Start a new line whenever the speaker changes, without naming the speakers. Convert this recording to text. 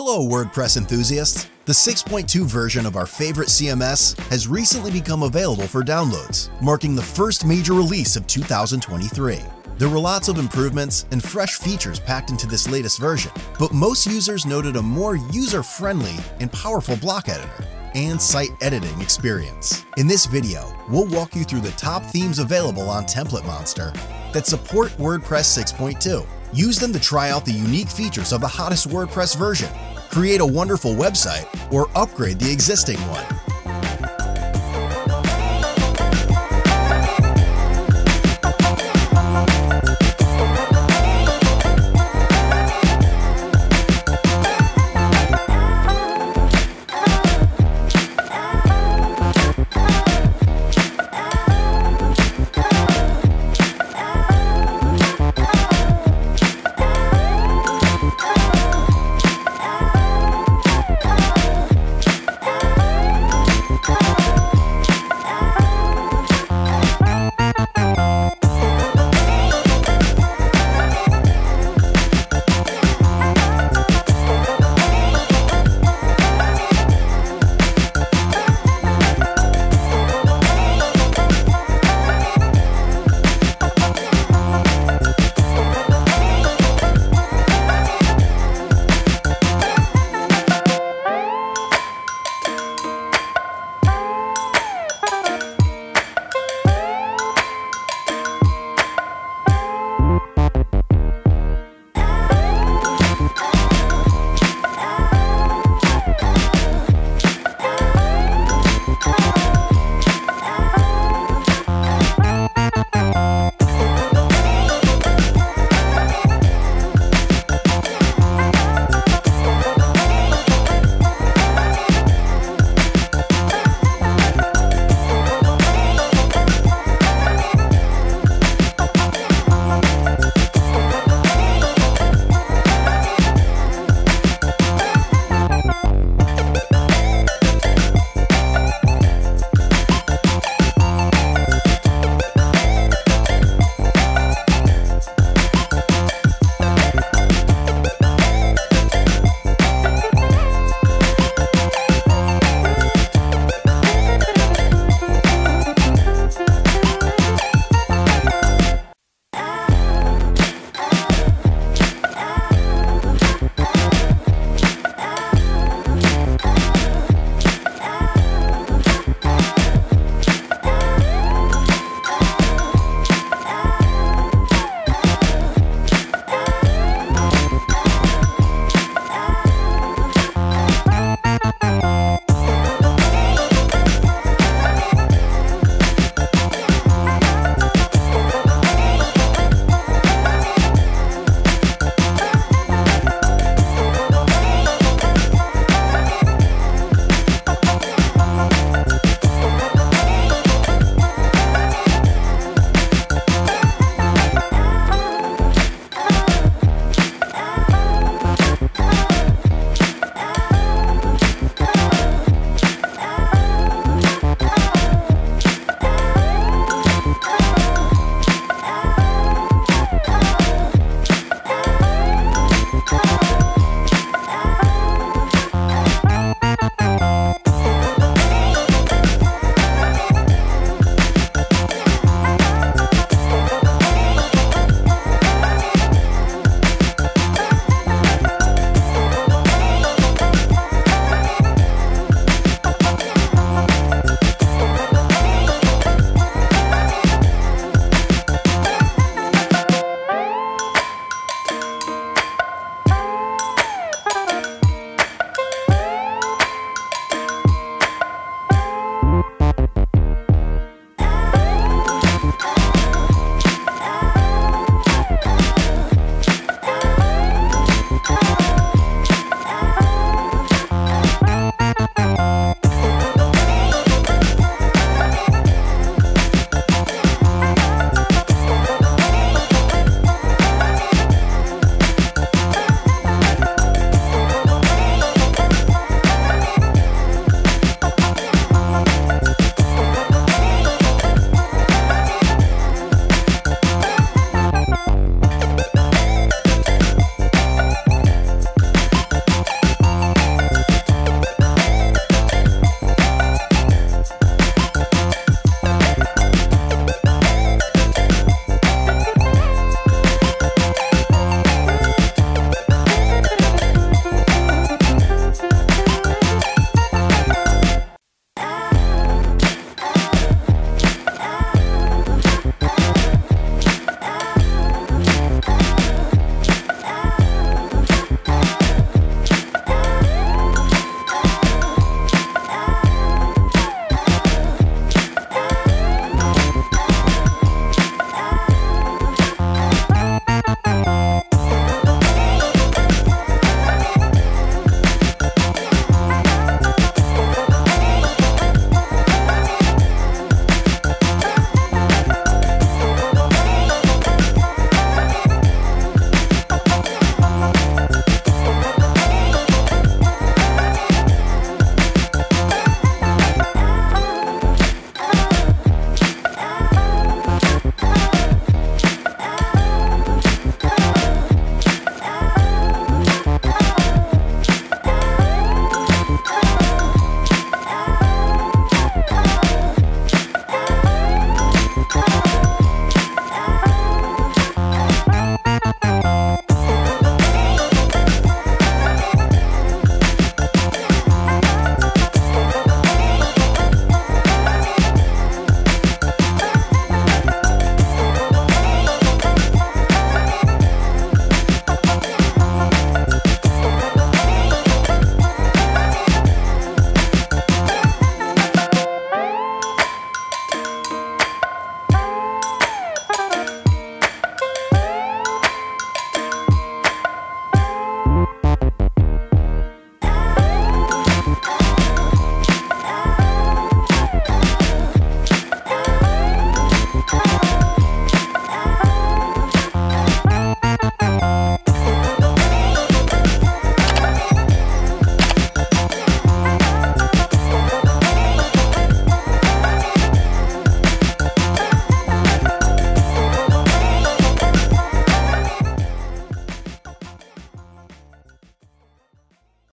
Hello WordPress enthusiasts! The 6.2 version of our favorite CMS has recently become available for downloads, marking the first major release of 2023. There were lots of improvements and fresh features packed into this latest version, but most users noted a more user-friendly and powerful block editor and site editing experience. In this video, we'll walk you through the top themes available on TemplateMonster that support WordPress 6.2. Use them to try out the unique features of the hottest WordPress version, create a wonderful website, or upgrade the existing one.